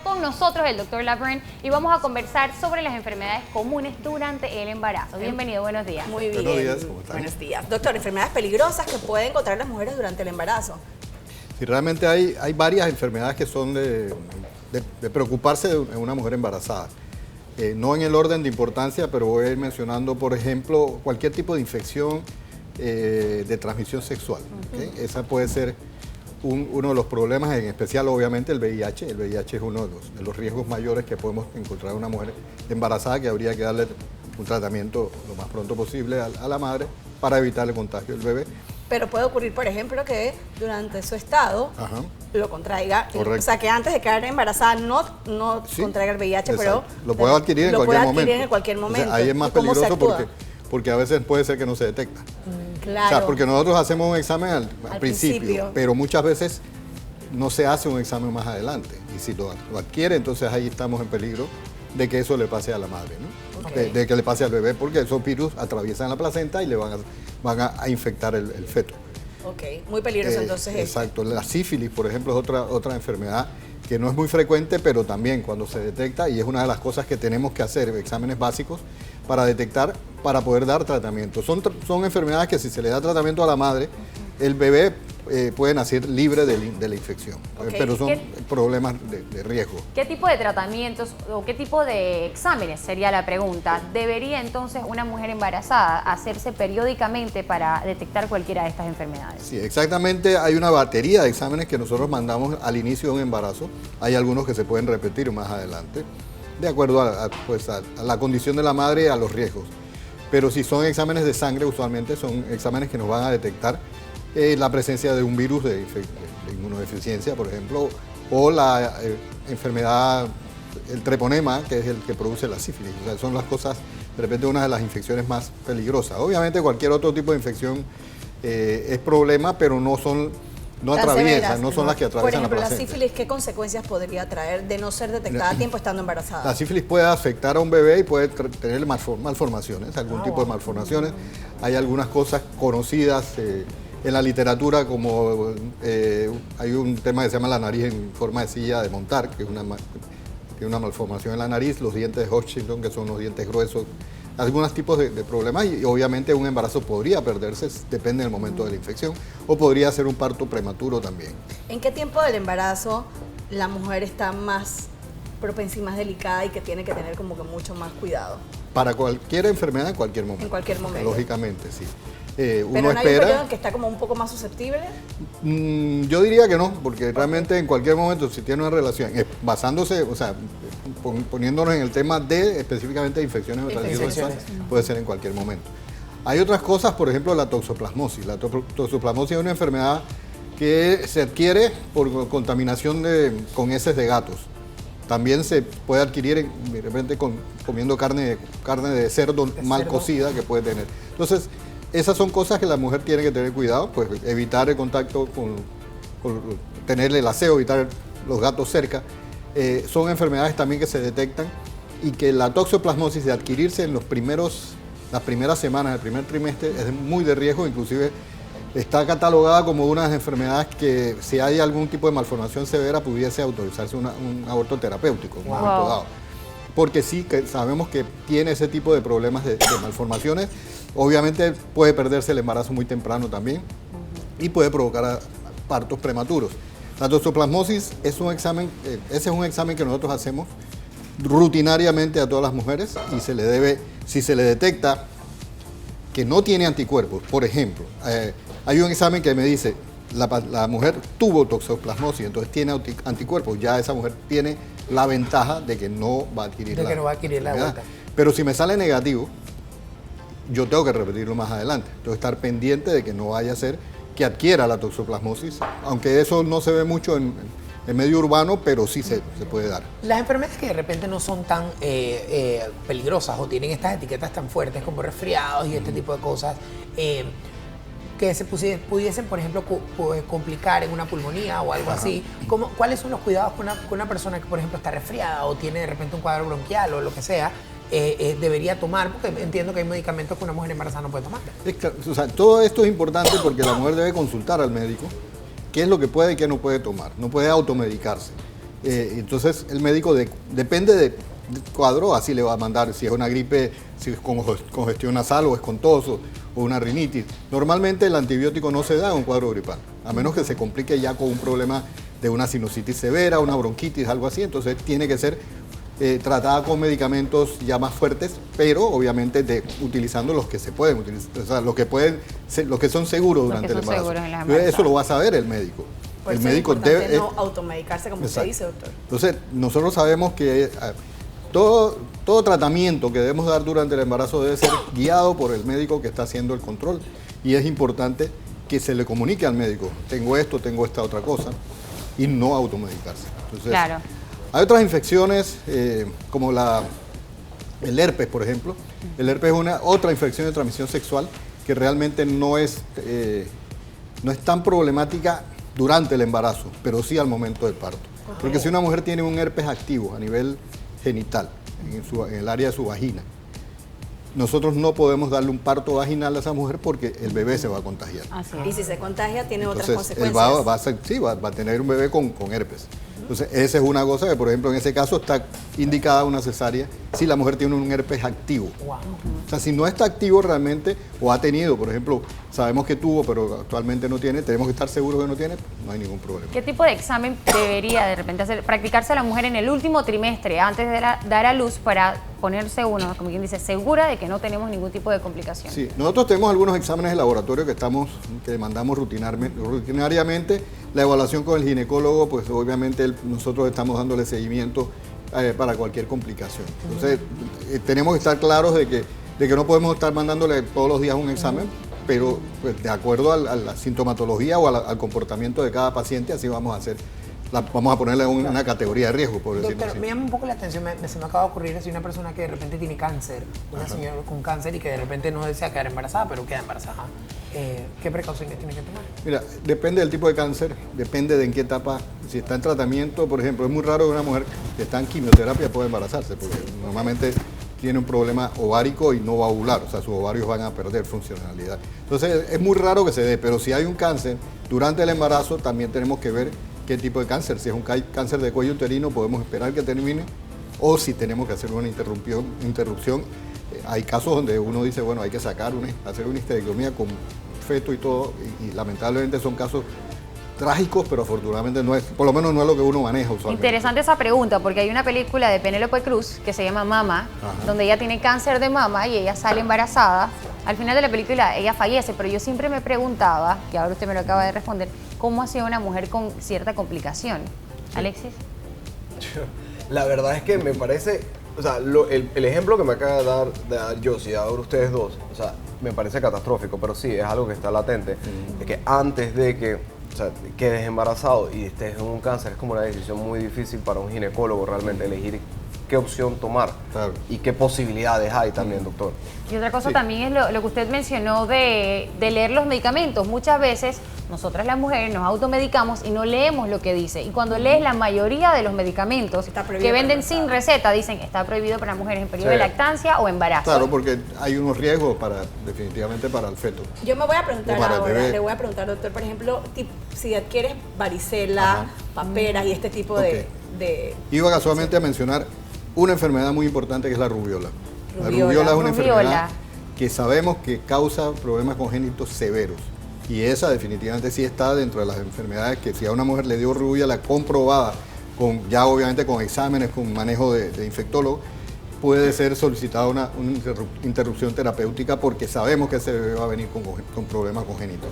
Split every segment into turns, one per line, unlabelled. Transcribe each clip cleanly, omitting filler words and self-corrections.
Con nosotros el doctor Laverne y vamos a conversar sobre las enfermedades comunes durante el embarazo. Bienvenido, buenos días.
Muy bien.
Buenos días, ¿cómo están?
Buenos días. Doctor, enfermedades peligrosas que pueden encontrar las mujeres durante el embarazo.
Sí, realmente hay varias enfermedades que son de preocuparse de una mujer embarazada. No en el orden de importancia, pero voy a ir mencionando, por ejemplo, cualquier tipo de infección de transmisión sexual. ¿Okay? Esa puede ser uno de los problemas, en especial obviamente el VIH. El VIH es uno de los riesgos mayores que podemos encontrar en una mujer embarazada, que habría que darle un tratamiento lo más pronto posible a la madre para evitar el contagio del bebé.
Pero puede ocurrir, por ejemplo, que durante su estado lo contraiga.
Correcto.
O sea, que antes de quedar embarazada no
Sí,
contraiga el VIH,
exacto.
pero
lo puede adquirir en cualquier momento.
momento.
O sea, ahí es más
¿Y cómo se
peligroso
actúa?
porque a veces puede ser que no se detecta.
Claro.
O sea, porque nosotros hacemos un examen al principio, pero muchas veces no se hace un examen más adelante. Y si lo adquiere, entonces ahí estamos en peligro de que eso le pase a la madre, ¿no?
Okay.
De que le pase al bebé, porque esos virus atraviesan la placenta y le van a infectar el feto.
Ok, muy peligroso entonces.
Exacto. La sífilis, por ejemplo, es otra enfermedad que no es muy frecuente, pero también cuando se detecta, y es una de las cosas que tenemos que hacer, exámenes básicos para detectar, para poder dar tratamiento. Son enfermedades que si se le da tratamiento a la madre, el bebé puede nacer libre de la infección, pero son problemas de riesgo.
¿Qué tipo de tratamientos o qué tipo de exámenes sería la pregunta? ¿Debería entonces una mujer embarazada hacerse periódicamente para detectar cualquiera de estas enfermedades?
Sí, exactamente. Hay una batería de exámenes que nosotros mandamos al inicio de un embarazo. Hay algunos que se pueden repetir más adelante, de acuerdo a la condición de la madre y a los riesgos. Pero si son exámenes de sangre, usualmente son exámenes que nos van a detectar la presencia de un virus de inmunodeficiencia, por ejemplo, o la enfermedad, el treponema, que es el que produce la sífilis. O sea, son las cosas, de repente, una de las infecciones más peligrosas. Obviamente cualquier otro tipo de infección es problema, pero no atraviesan, no son las que atraviesan la placenta.
Por ejemplo, la sífilis, ¿qué consecuencias podría traer de no ser detectada a tiempo estando embarazada?
La sífilis puede afectar a un bebé y puede tener malformaciones, algún tipo de malformaciones. Hay algunas cosas conocidas en la literatura, como hay un tema que se llama la nariz en forma de silla de montar, que es tiene una malformación en la nariz, los dientes de Hutchinson, que son los dientes gruesos, algunos tipos de problemas, y obviamente un embarazo podría perderse, depende del momento de la infección, o podría ser un parto prematuro también.
¿En qué tiempo del embarazo la mujer está más propensa y más delicada y que tiene que tener como que mucho más cuidado?
Para cualquier enfermedad, en cualquier momento.
En cualquier momento.
Lógicamente, sí.
¿Pero
Uno
no hay un
espera.
periodo en que está como un poco más susceptible?
Yo diría que no, porque realmente en cualquier momento, si tiene una relación, basándose, o sea, poniéndonos en el tema de específicamente de infecciones de transmisión sexual, puede ser en cualquier momento. Hay otras cosas, por ejemplo, la toxoplasmosis. La toxoplasmosis es una enfermedad que se adquiere por contaminación con heces de gatos. También se puede adquirir de repente comiendo carne de cerdo mal cocida que puede tener. Entonces, esas son cosas que la mujer tiene que tener cuidado, pues evitar el contacto tener el aseo, evitar los gatos cerca. Son enfermedades también que se detectan y que la toxoplasmosis, de adquirirse en las primeras semanas del primer trimestre, es muy de riesgo, inclusive está catalogada como una de las enfermedades que, si hay algún tipo de malformación severa, pudiese autorizarse un aborto terapéutico, un aborto dado. Porque sí que sabemos que tiene ese tipo de problemas de malformaciones. Obviamente puede perderse el embarazo muy temprano también y puede provocar partos prematuros. La toxoplasmosis es un examen, ese es un examen que nosotros hacemos rutinariamente a todas las mujeres y si se le detecta que no tiene anticuerpos, por ejemplo, hay un examen que me dice, la mujer tuvo toxoplasmosis, entonces tiene anticuerpos, ya esa mujer tiene la ventaja de que no va a adquirir la vuelta. Pero si me sale negativo, yo tengo que repetirlo más adelante. Entonces, estar pendiente de que no vaya a ser que adquiera la toxoplasmosis, aunque eso no se ve mucho en medio urbano, pero sí se puede dar.
Las enfermedades que de repente no son tan peligrosas o tienen estas etiquetas tan fuertes como resfriados y este tipo de cosas, que se pudiesen, por ejemplo, complicar en una pulmonía o algo así. ¿Cuáles son los cuidados con una persona que, por ejemplo, está resfriada o tiene de repente un cuadro bronquial o lo que sea? Debería tomar, porque entiendo que hay medicamentos que una mujer embarazada no puede tomar.
O sea, todo esto es importante porque la mujer debe consultar al médico qué es lo que puede y qué no puede tomar. No puede automedicarse. Entonces el médico depende del cuadro, así le va a mandar si es una gripe, si es con congestión nasal o es con tos o una rinitis. Normalmente el antibiótico no se da en un cuadro gripal, a menos que se complique ya con un problema de una sinusitis severa, una bronquitis, algo así. Entonces tiene que ser tratada con medicamentos ya más fuertes, pero obviamente utilizando los que se pueden utilizar, o sea, los que son seguros durante el embarazo. Eso lo va a saber el médico.
Por
el
eso
médico
es importante
debe
no automedicarse, como usted dice, doctor.
Entonces, nosotros sabemos que todo tratamiento que debemos dar durante el embarazo debe ser guiado por el médico que está haciendo el control. Y es importante que se le comunique al médico, tengo esto, tengo esta otra cosa, y no automedicarse. Entonces,
claro.
Hay otras infecciones como el herpes, por ejemplo. El herpes es otra infección de transmisión sexual que realmente no es tan problemática durante el embarazo, pero sí al momento del parto. Porque si una mujer tiene un herpes activo a nivel genital, en el área de su vagina, nosotros no podemos darle un parto vaginal a esa mujer porque el bebé se va a contagiar.
Así
Y
es.
si se contagia, tiene
Entonces,
otras consecuencias.
él va a tener un bebé con herpes. Entonces, esa es una cosa que, por ejemplo, en ese caso está indicada una cesárea si la mujer tiene un herpes activo.
Wow.
O sea, si no está activo realmente, o ha tenido, por ejemplo, sabemos que tuvo, pero actualmente no tiene, tenemos que estar seguros que no tiene, no hay ningún problema.
¿Qué tipo de examen debería de repente practicarse la mujer en el último trimestre antes de dar a luz para ponerse uno, como quien dice, segura de que no tenemos ningún tipo de complicación?
Sí, nosotros tenemos algunos exámenes de laboratorio que mandamos rutinariamente. La evaluación con el ginecólogo, pues obviamente nosotros estamos dándole seguimiento para cualquier complicación. Entonces, tenemos que estar claros de que no podemos estar mandándole todos los días un examen, pero pues, de acuerdo a la sintomatología o al comportamiento de cada paciente, así vamos a hacer. Vamos a ponerle una categoría de riesgo, por decirlo
Doctor,
así.
me llama un poco la atención, se me acaba de ocurrir así una persona que de repente tiene cáncer, una señora con cáncer y que de repente no desea quedar embarazada, pero queda embarazada. ¿Qué precauciones tiene que tomar?
Mira, depende del tipo de cáncer, depende de en qué etapa, si está en tratamiento, por ejemplo, es muy raro que una mujer que está en quimioterapia pueda embarazarse, porque normalmente tiene un problema ovárico y no va a ovular, o sea, sus ovarios van a perder funcionalidad. Entonces, es muy raro que se dé, pero si hay un cáncer durante el embarazo, también tenemos que ver qué tipo de cáncer. Si es un cáncer de cuello uterino, podemos esperar que termine, o si tenemos que hacer una interrupción. Hay casos donde uno dice, bueno, hay que hacer una histerectomía con feto y todo, y lamentablemente son casos trágicos, pero afortunadamente no es, por lo menos no es lo que uno maneja usualmente.
Interesante esa pregunta, porque hay una película de Penélope Cruz que se llama Mama,
Ajá.
donde ella tiene cáncer de mama y ella sale embarazada. Al final de la película ella fallece, pero yo siempre me preguntaba, que ahora usted me lo acaba de responder, ¿cómo hacía una mujer con cierta complicación? Alexis.
La verdad es que me parece, o sea, el ejemplo que me acaba de dar Josie, y ahora ustedes dos, o sea, me parece catastrófico, pero sí, es algo que está latente. Es que antes de que, o sea, quedes embarazado y estés en un cáncer, es como una decisión muy difícil para un ginecólogo realmente elegir qué opción tomar.
Claro.
Y qué posibilidades hay también, doctor.
Y otra cosa
Sí.
también es lo que usted mencionó de leer los medicamentos. Muchas veces nosotras las mujeres nos automedicamos y no leemos lo que dice. Y cuando lees la mayoría de los medicamentos
Está prohibido
que venden
para
sin receta, dicen que está prohibido para mujeres en periodo
Sí.
de lactancia o embarazo.
Claro, porque hay unos riesgos definitivamente para el feto.
Yo me voy a preguntar
O para el
ahora,
bebé.
le voy a preguntar, doctor, por ejemplo, si adquieres varicela,
Ajá.
paperas y este tipo
Ok.
de...
Iba casualmente a mencionar una enfermedad muy importante que es la rubiola. La
Rubiola.
rubiola es una
Rubiola.
enfermedad que sabemos que causa problemas congénitos severos. Y esa definitivamente sí está dentro de las enfermedades que si a una mujer le dio rubiola comprobada, ya obviamente con exámenes, con manejo de infectólogo, puede ser solicitada una interrupción terapéutica porque sabemos que ese bebé va a venir con problemas congénitos.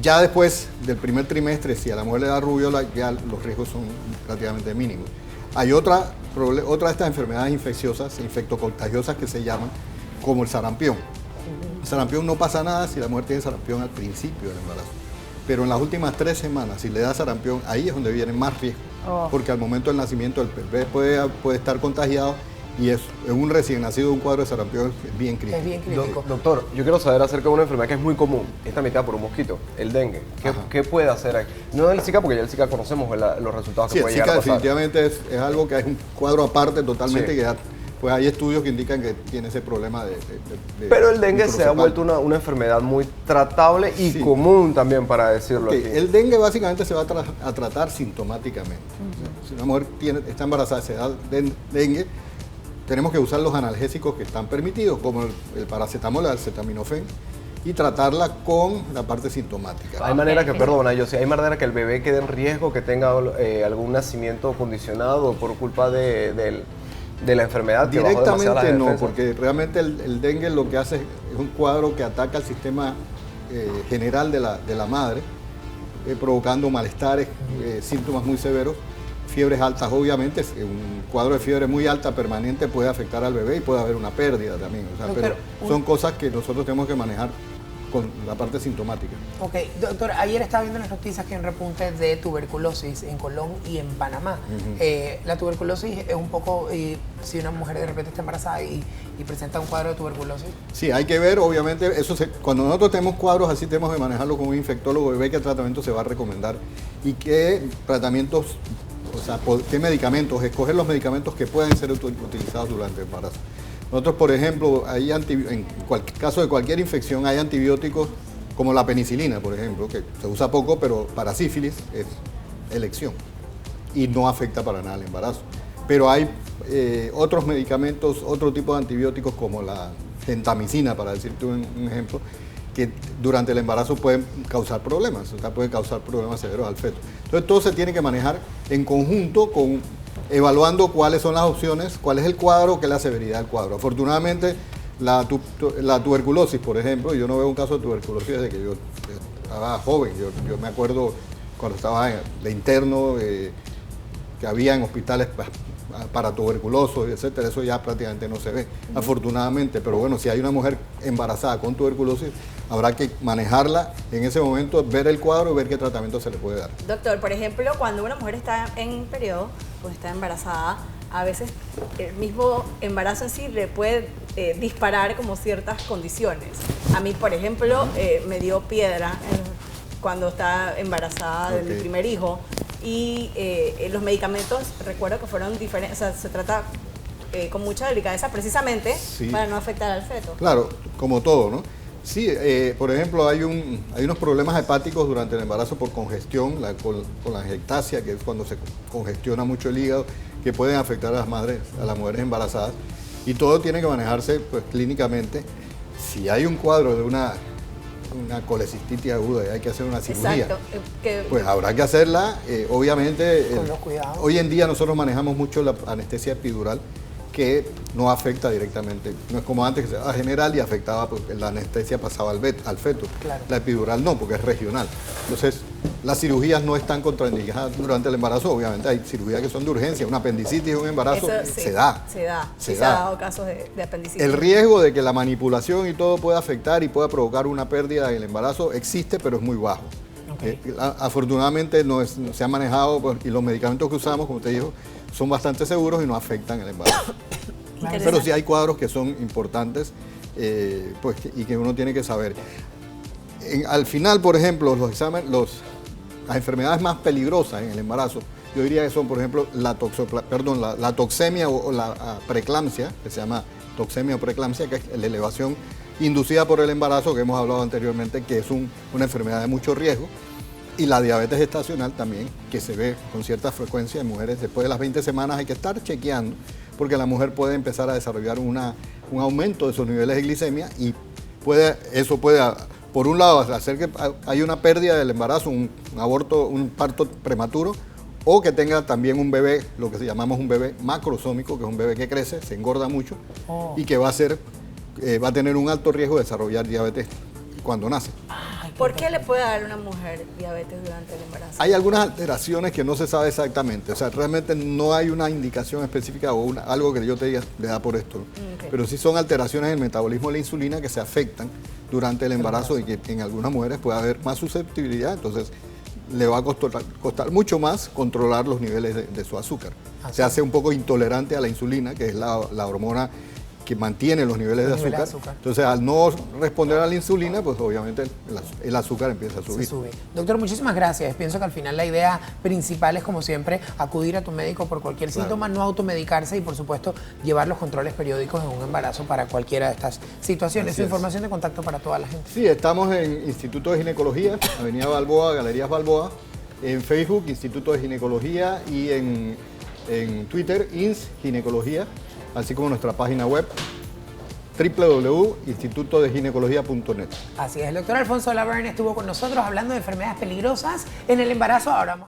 Ya después del primer trimestre, si a la mujer le da rubiola, ya los riesgos son prácticamente mínimos. Hay otra de estas enfermedades infecciosas, infectocontagiosas que se llaman, como el sarampión. El sarampión no pasa nada si la mujer tiene sarampión al principio del embarazo. Pero en las últimas 3 semanas, si le da sarampión, ahí es donde viene más riesgo.
Oh.
Porque al momento del nacimiento el bebé puede estar contagiado y en un recién nacido un cuadro de sarampión es bien crítico.
Es bien crítico.
Doctor, yo quiero saber acerca de una enfermedad que es muy común, es transmitida por un mosquito, el dengue. ¿Qué puede hacer ahí? No el Zika, porque ya el Zika conocemos los resultados
Sí,
que
el
puede
Zika
llegar a pasar.
definitivamente es algo que es un cuadro aparte totalmente
Sí.
que ya pues hay estudios que indican que tiene ese problema de
Pero el dengue se ha
microcefalia.
vuelto una enfermedad muy tratable y
Sí.
común también, para decirlo
Ok,
así.
el dengue básicamente se va a tratar sintomáticamente. O sea, si una mujer está embarazada, se da dengue, tenemos que usar los analgésicos que están permitidos, como el paracetamol, el acetaminofén, y tratarla con la parte sintomática.
Hay manera que, perdona, yo sí, hay manera que el bebé quede en riesgo, que tenga algún nacimiento condicionado por culpa de la enfermedad que bajó demasiado las
Directamente no,
defensas.
porque realmente el dengue lo que hace es un cuadro que ataca el sistema general de la madre, provocando malestares, síntomas muy severos, fiebres altas obviamente. Un cuadro de fiebre muy alta permanente puede afectar al bebé y puede haber una pérdida también. O sea,
Doctor,
pero son cosas que nosotros tenemos que manejar con la parte sintomática.
Ok, doctor, ayer estaba viendo en las noticias que hay un repunte de tuberculosis en Colón y en Panamá. La tuberculosis es un poco, si una mujer de repente está embarazada y presenta un cuadro de tuberculosis.
Sí, hay que ver, obviamente, cuando nosotros tenemos cuadros así, tenemos que manejarlo con un infectólogo y ver qué tratamiento se va a recomendar y qué tratamientos, o sea, qué medicamentos, escoger los medicamentos que puedan ser utilizados durante el embarazo. Nosotros, por ejemplo, en caso de cualquier infección hay antibióticos como la penicilina, por ejemplo, que se usa poco, pero para sífilis es elección y no afecta para nada el embarazo. Pero hay otros medicamentos, otro tipo de antibióticos como la gentamicina, para decirte un ejemplo, que durante el embarazo pueden causar problemas, o sea, pueden causar problemas severos al feto. Entonces todo se tiene que manejar en conjunto evaluando cuáles son las opciones, cuál es el cuadro, qué es la severidad del cuadro. Afortunadamente, la tuberculosis, por ejemplo, yo no veo un caso de tuberculosis desde que yo estaba joven. Yo me acuerdo cuando estaba de interno, que había en hospitales para tuberculosos, etcétera, eso ya prácticamente no se ve, afortunadamente. Pero bueno, si hay una mujer embarazada con tuberculosis, habrá que manejarla en ese momento, ver el cuadro y ver qué tratamiento se le puede dar.
Doctor, por ejemplo, cuando una mujer está en periodo, pues está embarazada, a veces el mismo embarazo en sí le puede disparar como ciertas condiciones. A mí, por ejemplo, me dio piedra cuando estaba embarazada de mi primer hijo y los medicamentos, recuerdo que fueron diferentes, o sea, se trata con mucha delicadeza precisamente para no afectar al feto.
Claro, como todo, ¿no? Sí, por ejemplo, hay unos problemas hepáticos durante el embarazo por congestión, con la ectasia, que es cuando se congestiona mucho el hígado, que pueden afectar a las mujeres embarazadas. Y todo tiene que manejarse pues, clínicamente. Si hay un cuadro de una colecistitis aguda y hay que hacer una cirugía,
exacto,
pues habrá que hacerla. Obviamente,
Con los cuidados.
hoy en día nosotros manejamos mucho la anestesia epidural, que no afecta directamente. No es como antes que se daba general y afectaba, pues la anestesia pasaba al feto.
Claro.
La epidural no, porque es regional. Entonces, las cirugías no están contraindicadas durante el embarazo. Obviamente hay cirugías que son de urgencia. Una apendicitis, un embarazo,
eso sí,
se da.
Se ha dado casos de apendicitis.
El riesgo de que la manipulación y todo pueda afectar y pueda provocar una pérdida en el embarazo existe, pero es muy bajo.
Okay.
Afortunadamente se ha manejado pues, y los medicamentos que usamos, como te digo, son bastante seguros y no afectan el embarazo. Pero sí hay cuadros que son importantes pues, y que uno tiene que saber. Al final, por ejemplo, las enfermedades más peligrosas en el embarazo, yo diría que son, por ejemplo, la toxemia o la preeclampsia, que se llama toxemia o preeclampsia, que es la elevación inducida por el embarazo, que hemos hablado anteriormente, que es una enfermedad de mucho riesgo. Y la diabetes gestacional también, que se ve con cierta frecuencia en mujeres. Después de las 20 semanas hay que estar chequeando, porque la mujer puede empezar a desarrollar un aumento de sus niveles de glicemia y eso puede, por un lado, hacer que haya una pérdida del embarazo, un aborto, un parto prematuro, o que tenga también un bebé, lo que llamamos un bebé macrosómico, que es un bebé que crece, se engorda mucho y que va a tener un alto riesgo de desarrollar diabetes cuando nace.
¿Por qué le puede dar a una mujer diabetes durante el embarazo?
Hay algunas alteraciones que no se sabe exactamente, o sea, realmente no hay una indicación específica o algo que yo te diga le da por esto, ¿no?
Okay.
Pero sí son alteraciones en el metabolismo de la insulina que se afectan durante el embarazo y que en algunas mujeres puede haber más susceptibilidad, entonces le va a costar mucho más controlar los niveles de su azúcar. Se hace un poco intolerante a la insulina, que es la hormona que mantiene los niveles de
Los niveles de
azúcar.
azúcar.
Entonces, al no responder a la insulina, pues obviamente el azúcar empieza a
Se
subir.
sube. Doctor, muchísimas gracias. Pienso que al final la idea principal es, como siempre, acudir a tu médico por cualquier síntoma, no automedicarse y, por supuesto, llevar los controles periódicos en un embarazo para cualquiera de estas situaciones.
Así
Su
es.
información de contacto para toda la gente.
Sí, estamos en Instituto de Ginecología, Avenida Balboa, Galerías Balboa, en Facebook, Instituto de Ginecología, y en Twitter, INS Ginecología, así como nuestra página web www.institutodeginecología.net.
Así es, el doctor Alfonso Laverne estuvo con nosotros hablando de enfermedades peligrosas en el embarazo. Ahora vamos